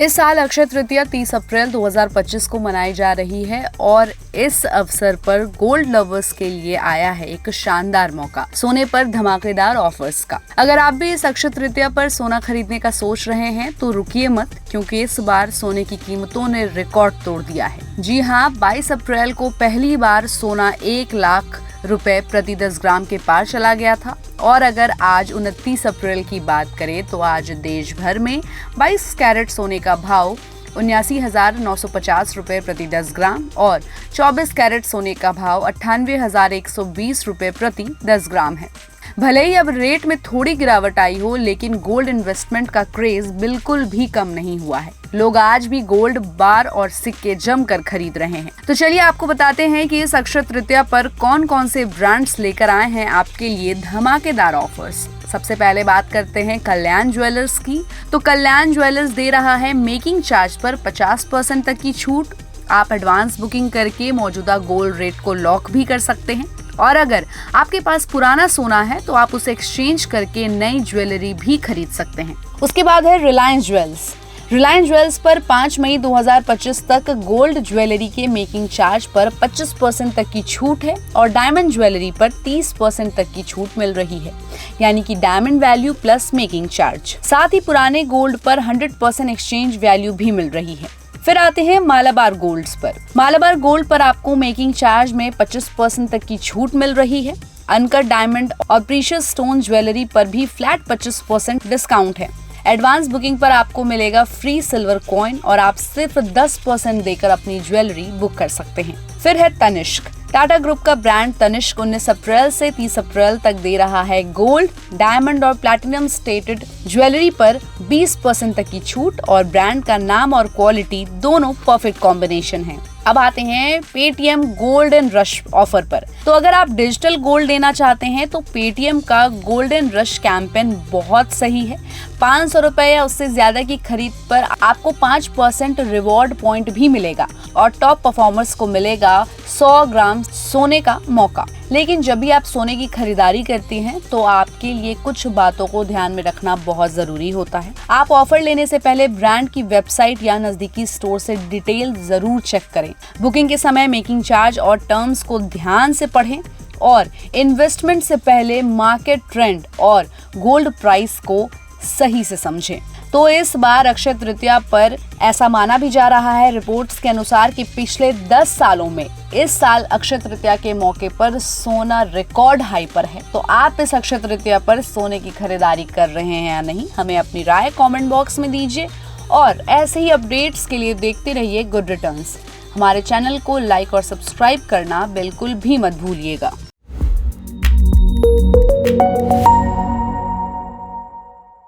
इस साल अक्षय तृतीया 30 अप्रैल 2025 को मनाई जा रही है और इस अवसर पर गोल्ड लवर्स के लिए आया है एक शानदार मौका सोने पर धमाकेदार ऑफर्स का। अगर आप भी इस अक्षय तृतीया पर सोना खरीदने का सोच रहे हैं तो रुकिए मत, क्योंकि इस बार सोने की कीमतों ने रिकॉर्ड तोड़ दिया है। जी हाँ, 22 अप्रैल को पहली बार सोना 1 लाख रुपए प्रति 10 ग्राम के पार चला गया था और अगर आज 29 अप्रैल की बात करें तो आज देश भर में 22 कैरेट सोने का भाव 79,950 रुपए प्रति 10 ग्राम और 24 कैरेट सोने का भाव 98,120 रुपए प्रति 10 ग्राम है। भले ही अब रेट में थोड़ी गिरावट आई हो, लेकिन गोल्ड इन्वेस्टमेंट का क्रेज बिल्कुल भी कम नहीं हुआ है। लोग आज भी गोल्ड बार और सिक्के जमकर खरीद रहे हैं। तो चलिए आपको बताते हैं कि इस अक्षय तृतीया पर कौन कौन से ब्रांड्स लेकर आए हैं आपके लिए धमाकेदार ऑफर्स। सबसे पहले बात करते हैं कल्याण ज्वेलर्स की। तो कल्याण ज्वेलर्स दे रहा है मेकिंग चार्ज पर 50% तक की छूट। आप एडवांस बुकिंग करके मौजूदा गोल्ड रेट को लॉक भी कर सकते हैं और अगर आपके पास पुराना सोना है तो आप उसे एक्सचेंज करके नई ज्वेलरी भी खरीद सकते हैं। उसके बाद है रिलायंस ज्वेल्स। रिलायंस ज्वेल्स पर 5 मई 2025 तक गोल्ड ज्वेलरी के मेकिंग चार्ज पर 25% तक की छूट है और डायमंड ज्वेलरी पर 30% तक की छूट मिल रही है, यानी कि diamond value plus making charge. साथ ही पुराने गोल्ड पर 100% एक्सचेंज वैल्यू भी मिल रही है। फिर आते हैं मालाबार गोल्ड्स पर। मालाबार गोल्ड पर आपको मेकिंग चार्ज में 25% तक की छूट मिल रही है। अनकट डायमंड और प्रीशियस स्टोन ज्वेलरी पर भी फ्लैट 25% डिस्काउंट है। एडवांस बुकिंग पर आपको मिलेगा फ्री सिल्वर कॉइन और आप सिर्फ 10% देकर अपनी ज्वेलरी बुक कर सकते हैं। फिर है तनिष्क। टाटा ग्रुप का ब्रांड तनिष्क 19 अप्रैल से 30 अप्रैल तक दे रहा है गोल्ड, डायमंड और प्लैटिनम स्टेटेड ज्वेलरी पर 20% तक की छूट और ब्रांड का नाम और क्वालिटी दोनों परफेक्ट कॉम्बिनेशन है। अब आते हैं पेटीएम गोल्डन रश ऑफर पर। तो अगर आप डिजिटल गोल्ड लेना चाहते हैं तो पेटीएम का गोल्डन रश कैंपेन बहुत सही है। 500 रुपए या उससे ज्यादा की खरीद पर आपको 5% रिवॉर्ड पॉइंट भी मिलेगा और टॉप परफॉर्मर्स को मिलेगा 100 ग्राम सोने का मौका। लेकिन जब भी आप सोने की खरीदारी करती हैं तो आपके लिए कुछ बातों को ध्यान में रखना बहुत जरूरी होता है। आप ऑफर लेने से पहले ब्रांड की वेबसाइट या नजदीकी स्टोर से डिटेल जरूर चेक करें। बुकिंग के समय मेकिंग चार्ज और टर्म्स को ध्यान से पढ़ें और इन्वेस्टमेंट से पहले मार्केट ट्रेंड और गोल्ड प्राइस को सही से समझें। तो इस बार अक्षय तृतीया पर ऐसा माना भी जा रहा है रिपोर्ट्स के अनुसार कि पिछले 10 सालों में इस साल अक्षय तृतीया के मौके पर सोना रिकॉर्ड हाई पर है। तो आप इस अक्षय तृतीया पर सोने की खरीदारी कर रहे हैं या नहीं, हमें अपनी राय कमेंट बॉक्स में दीजिए और ऐसे ही अपडेट्स के लिए देखते रहिए गुड रिटर्न्स। हमारे चैनल को लाइक और सब्सक्राइब करना बिल्कुल भी मत भूलिएगा।